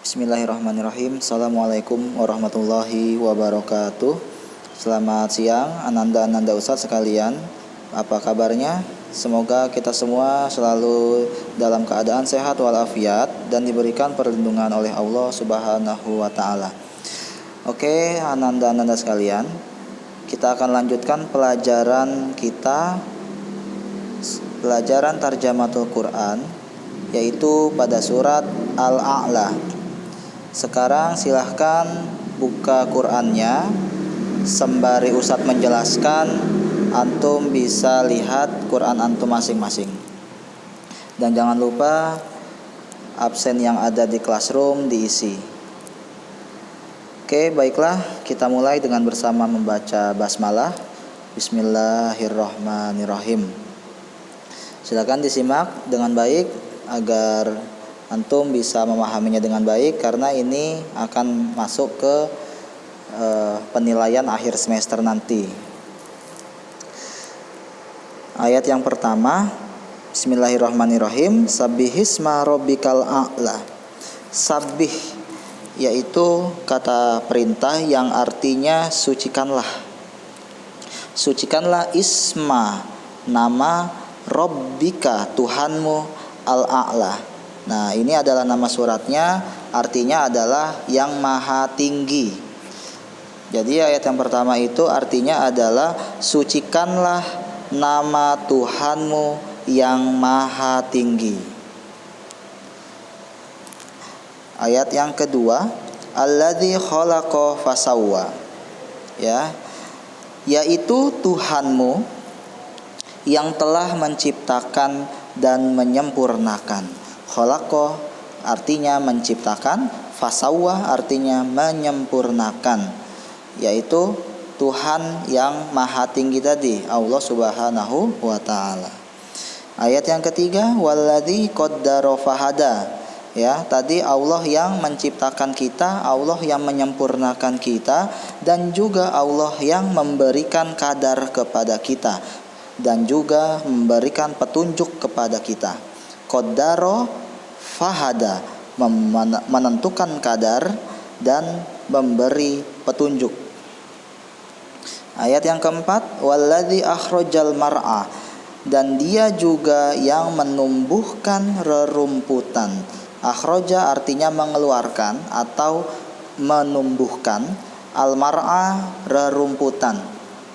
Bismillahirrahmanirrahim. Assalamualaikum warahmatullahi wabarakatuh. Selamat siang Ananda Ustadz sekalian. Apa kabarnya? Semoga kita semua selalu dalam keadaan sehat walafiat dan diberikan perlindungan oleh Allah Subhanahu wa taala. Oke, Ananda sekalian, kita akan lanjutkan pelajaran kita, pelajaran Tarjamatul Quran, yaitu pada surat Al-A'la. Sekarang silahkan buka Qurannya. Sembari Ustadz menjelaskan, antum bisa lihat Quran antum masing-masing. Dan jangan lupa absen yang ada di classroom diisi. Oke, baiklah, kita mulai dengan bersama membaca basmalah. Bismillahirrahmanirrahim. Silakan disimak dengan baik agar antum bisa memahaminya dengan baik, karena ini akan masuk ke penilaian akhir semester nanti. Ayat yang pertama, Bismillahirrahmanirrahim. Sabbihisma rabbikal a'la. Sabbih yaitu kata perintah yang artinya sucikanlah. Sucikanlah isma, nama, rabbika, Tuhanmu, al-a'la. Nah, ini adalah nama suratnya, artinya adalah yang maha tinggi. Jadi ayat yang pertama itu artinya adalah sucikanlah nama Tuhanmu yang maha tinggi. Ayat yang kedua, alladzi khalaqa fasawwa. Ya, yaitu Tuhanmu yang telah menciptakan dan menyempurnakan. Khalaqa artinya menciptakan, fasawwa artinya menyempurnakan, yaitu Tuhan yang maha tinggi tadi, Allah Subhanahu wa taala. Ayat yang ketiga, walladzi qaddara fahada. Ya, tadi Allah yang menciptakan kita, Allah yang menyempurnakan kita, dan juga Allah yang memberikan kadar kepada kita dan juga memberikan petunjuk kepada kita. Qaddara fahada, menentukan kadar dan memberi petunjuk. Ayat yang keempat, walladzi akhrajal mar'a, dan dia juga yang menumbuhkan rerumputan. Akhraja artinya mengeluarkan atau menumbuhkan, al-mar'a rerumputan.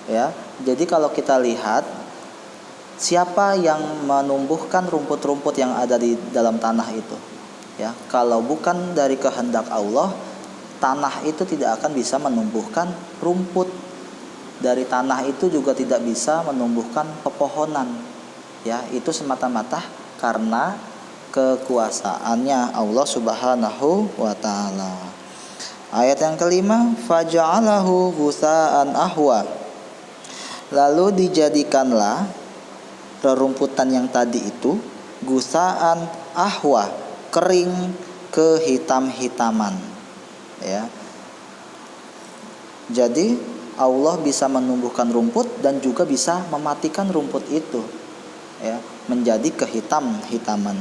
Ya, jadi kalau kita lihat, siapa yang menumbuhkan rumput-rumput yang ada di dalam tanah itu? Ya, kalau bukan dari kehendak Allah, tanah itu tidak akan bisa menumbuhkan rumput. Dari tanah itu juga tidak bisa menumbuhkan pepohonan. Ya, itu semata-mata karena kekuasaannya Allah Subhanahu wa taala. Ayat yang kelima, faja'alahu ghusaan ahwa. Lalu dijadikanlah rerumputan yang tadi itu gusaan ahwa, kering kehitam-hitaman. Ya. Jadi Allah bisa menumbuhkan rumput dan juga bisa mematikan rumput itu, ya, menjadi kehitam-hitaman.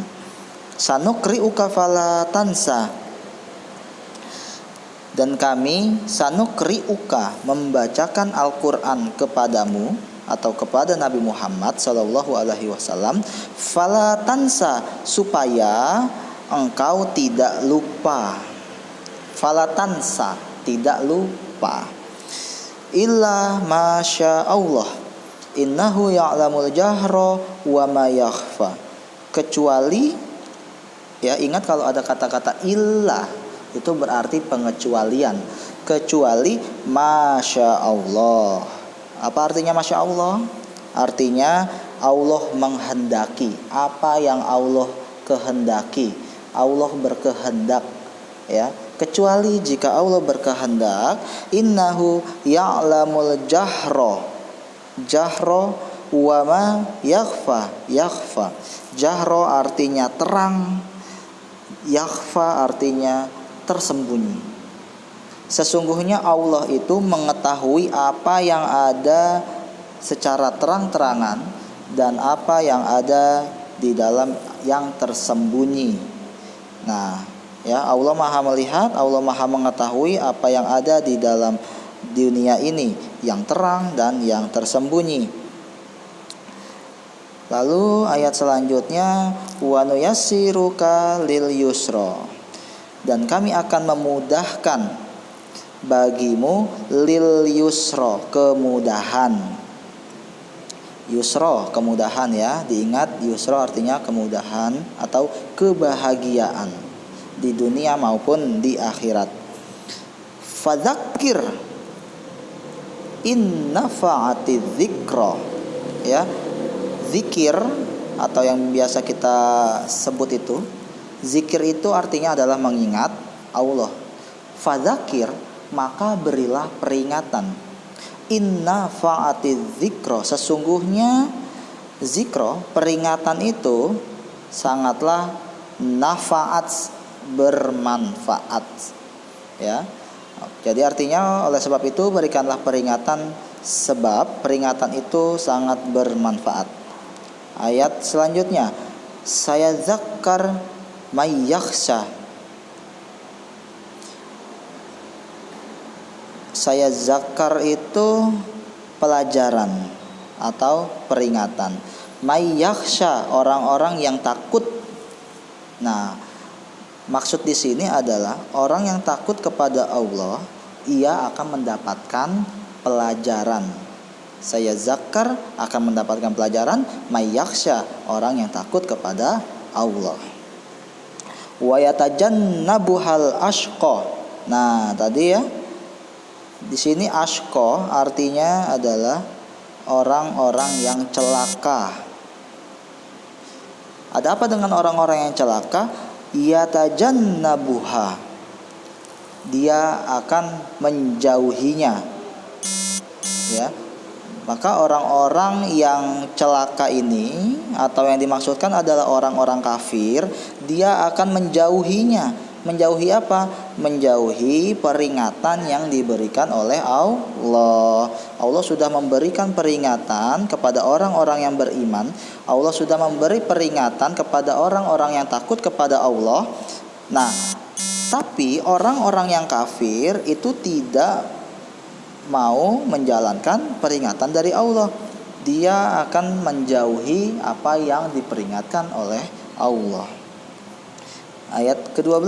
Sanukri'uka fala tansa. Dan kami sanukri'uka, membacakan Al-Qur'an kepadamu atau kepada Nabi Muhammad sallallahu alaihi wasallam, fala tansa, supaya engkau tidak lupa. Fala tansa, tidak lupa. Illa masya Allah, innahu ya'lamul jahra wa ma yakhfa. Kecuali, ya, ingat kalau ada kata-kata illa itu berarti pengecualian. Kecuali masya Allah. Apa artinya masya Allah? Artinya Allah menghendaki. Apa yang Allah kehendaki, Allah berkehendak, ya. Kecuali jika Allah berkehendak, innahu ya'lamul jahra. Jahra wa ma yakhfa. Yakhfa. Jahra artinya terang, yakhfa artinya tersembunyi. Sesungguhnya Allah itu mengetahui apa yang ada secara terang-terangan dan apa yang ada di dalam yang tersembunyi. Nah, Ya, Allah Maha melihat, Allah Maha mengetahui apa yang ada di dalam dunia ini, yang terang dan yang tersembunyi. Lalu ayat selanjutnya, wa nuyassiruka lil yusra, dan kami akan memudahkan bagimu lil yusra, kemudahan. Yusra, kemudahan ya, diingat yusra artinya kemudahan atau kebahagiaan di dunia maupun di akhirat. Fadzakir in nafa'ati dzikra, ya. Zikir atau yang biasa kita sebut itu, zikir itu artinya adalah mengingat Allah. Fadzakir, maka berilah peringatan. In nafa'ati dzikra, sesungguhnya zikra, peringatan itu sangatlah nafaat, bermanfaat, ya. Jadi artinya oleh sebab itu berikanlah peringatan, sebab peringatan itu sangat bermanfaat. Ayat selanjutnya, saya zakkar may yakhsha. Saya zakar itu pelajaran atau peringatan. May yakhsha, orang-orang yang takut. Nah, maksud di sini adalah orang yang takut kepada Allah, ia akan mendapatkan pelajaran. Saya zakar akan mendapatkan pelajaran. May yakhsha, orang yang takut kepada Allah. Wa yatajannabuhal ashqa. Nah, tadi ya, di sini ashqa artinya adalah orang-orang yang celaka. Ada apa dengan orang-orang yang celaka? Yatajannabuha, dia akan menjauhinya, ya. Maka orang-orang yang celaka ini atau yang dimaksudkan adalah orang-orang kafir, dia akan menjauhinya. Menjauhi apa? Menjauhi peringatan yang diberikan oleh Allah. Allah sudah memberikan peringatan kepada orang-orang yang beriman. Allah sudah memberi peringatan kepada orang-orang yang takut kepada Allah. Nah, tapi orang-orang yang kafir itu tidak mau menjalankan peringatan dari Allah. Dia akan menjauhi apa yang diperingatkan oleh Allah. Ayat ke-12,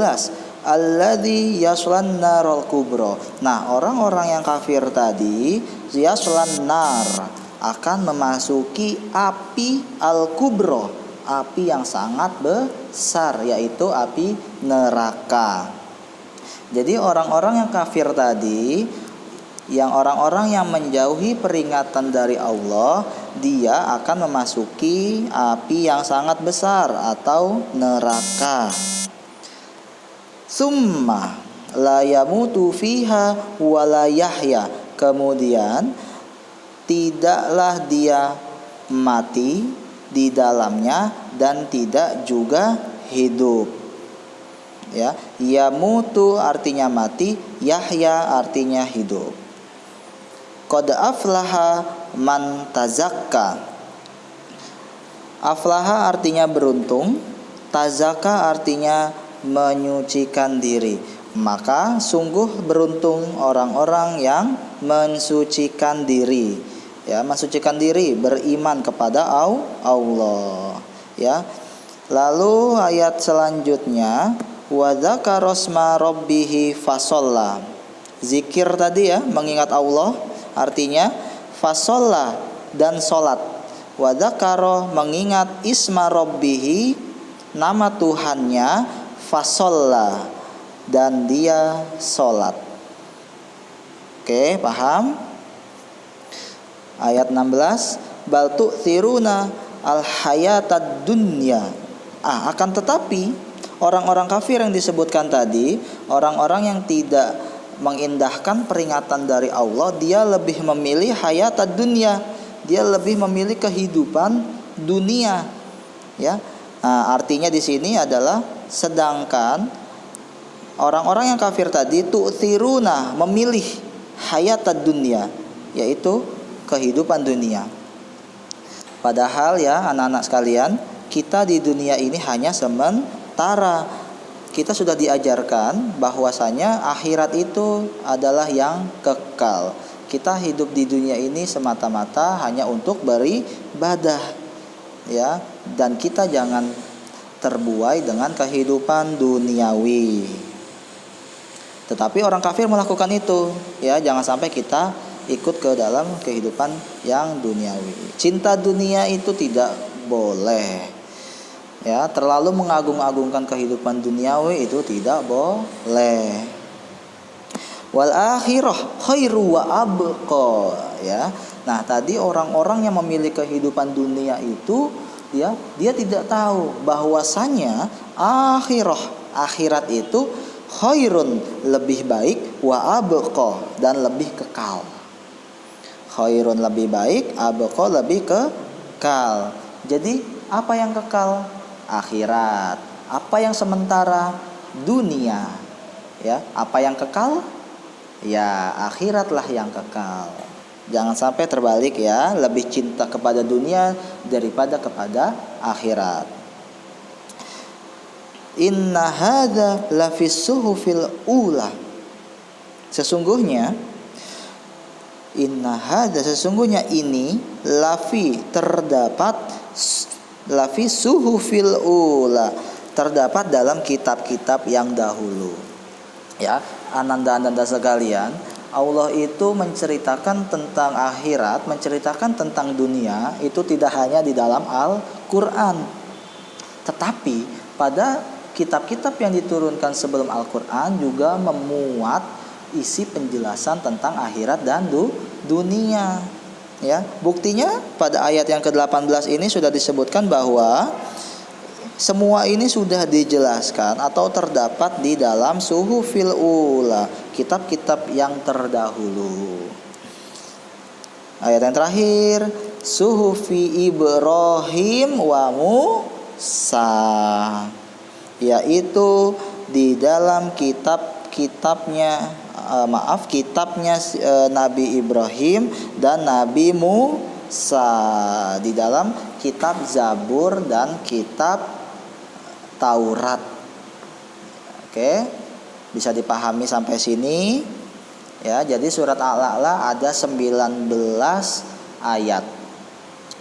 alladzi yaslan narul kubra. Nah, orang-orang yang kafir tadi, yaslan nar, akan memasuki api al-kubra, api yang sangat besar, yaitu api neraka. Jadi orang-orang yang kafir tadi, yang orang-orang yang menjauhi peringatan dari Allah, dia akan memasuki api yang sangat besar atau neraka. Summa la yamutu fiha wa la yahya, kemudian tidaklah dia mati di dalamnya dan tidak juga hidup. Ya, yamutu artinya mati, yahya artinya hidup. Qad aflaha man tazakka. Aflaha artinya beruntung, tazakka artinya menyucikan diri. Maka sungguh beruntung orang-orang yang mensucikan diri. Ya, mensucikan diri, beriman kepada Allah. Ya. Lalu ayat selanjutnya, wa dzakara asma rabbih fasalla. Zikir tadi ya, mengingat Allah, artinya fasalla dan salat. Wa dzakara, mengingat isma rabbih, nama Tuhannya, fasalla, dan dia salat. Oke, paham? Ayat 16, bal tu'thiruna al hayatad dunya. Akan tetapi orang-orang kafir yang disebutkan tadi, orang-orang yang tidak mengindahkan peringatan dari Allah, dia lebih memilih hayatad dunya, dia lebih memilih kehidupan dunia, ya. Artinya di sini adalah sedangkan orang-orang yang kafir tadi tu'thiruna, memilih hayatad dunya, yaitu kehidupan dunia. Padahal ya anak-anak sekalian, kita di dunia ini hanya sementara. kita sudah diajarkan bahwasanya akhirat itu adalah yang kekal. Kita hidup di dunia ini semata-mata hanya untuk beribadah, ya, dan kita jangan terbuai dengan kehidupan duniawi. Tetapi orang kafir melakukan itu, ya, jangan sampai kita ikut ke dalam kehidupan yang duniawi. Cinta dunia itu tidak boleh, ya, terlalu mengagung-agungkan kehidupan duniawi itu tidak boleh. Wal akhirah khairu wa abqa, ya. Nah, tadi orang-orang yang memilih kehidupan dunia itu, ya, dia tidak tahu bahwasanya akhirat itu khairun, lebih baik, wa abqa, dan lebih kekal. Khairun lebih baik, abqa lebih kekal. Jadi apa yang kekal? Akhirat. Apa yang sementara? Dunia. Ya, apa yang kekal? Ya, akhiratlah yang kekal. Jangan sampai terbalik, ya, lebih cinta kepada dunia daripada kepada akhirat. Inna hadza lafis suhufil ula. Sesungguhnya ini lafi suhufil ula, terdapat dalam kitab-kitab yang dahulu. Ya, ananda-ananda sekalian, Allah itu menceritakan tentang akhirat, menceritakan tentang dunia itu tidak hanya di dalam Al-Qur'an, tetapi pada kitab-kitab yang diturunkan sebelum Al-Qur'an juga memuat isi penjelasan tentang akhirat dan dunia. Ya, buktinya pada ayat yang ke-18 ini sudah disebutkan bahwa semua ini sudah dijelaskan atau terdapat di dalam suhufil ula, kitab-kitab yang terdahulu. Ayat yang terakhir, suhufi Ibrahim wa Musa, yaitu di dalam kitabnya Nabi Ibrahim dan Nabi Musa, di dalam kitab Zabur dan kitab Taurat. Oke, bisa dipahami sampai sini, ya. Jadi surat Al-A'la ada 19 ayat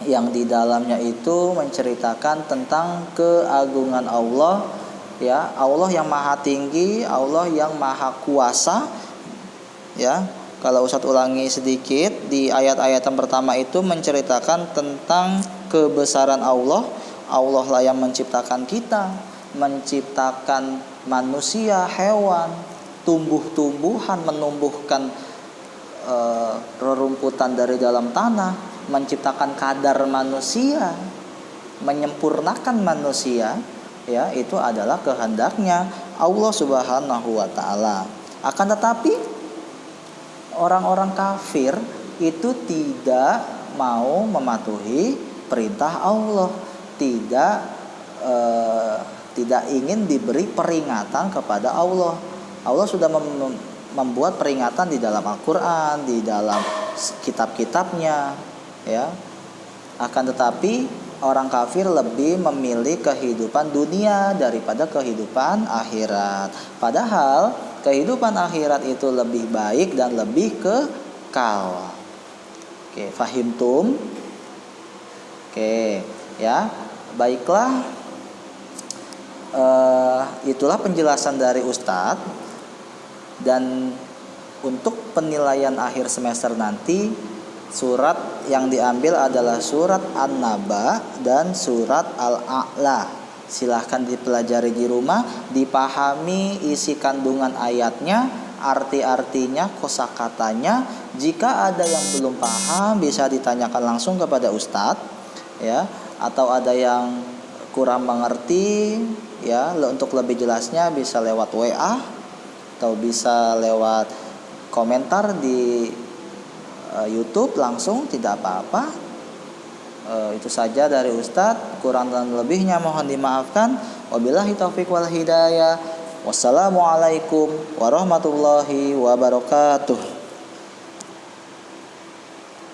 yang di dalamnya itu menceritakan tentang keagungan Allah, ya, Allah yang maha tinggi, Allah yang maha kuasa, ya. Kalau Ustadz ulangi sedikit, di ayat-ayat yang pertama itu menceritakan tentang kebesaran Allah. Allah lah yang menciptakan kita, menciptakan manusia, hewan, tumbuh-tumbuhan, menumbuhkan rerumputan dari dalam tanah, menciptakan kadar manusia, menyempurnakan manusia, ya, itu adalah kehendaknya Allah Subhanahu wa taala. Akan tetapi orang-orang kafir itu tidak mau mematuhi perintah Allah, tidak ingin diberi peringatan kepada Allah. Allah sudah membuat peringatan di dalam Al-Qur'an, di dalam kitab-kitabnya, ya. Akan tetapi orang kafir lebih memilih kehidupan dunia daripada kehidupan akhirat. Padahal kehidupan akhirat itu lebih baik dan lebih kekal. Oke, fahimtum? Oke, ya. Baiklah, itulah penjelasan dari Ustadz. Dan untuk penilaian akhir semester nanti, surat yang diambil adalah surat An-Naba dan surat Al-A'la. Silahkan dipelajari di rumah, dipahami isi kandungan ayatnya, arti-artinya, kosakatanya. Jika ada yang belum paham, bisa ditanyakan langsung kepada Ustadz, ya. Atau ada yang kurang mengerti, ya, untuk lebih jelasnya bisa lewat WA atau bisa lewat komentar di YouTube langsung, tidak apa-apa. Itu saja dari Ustadz, kurang dan lebihnya mohon dimaafkan. Wabillahi taufiq wal hidayah. Wassalamualaikum warahmatullahi wabarakatuh.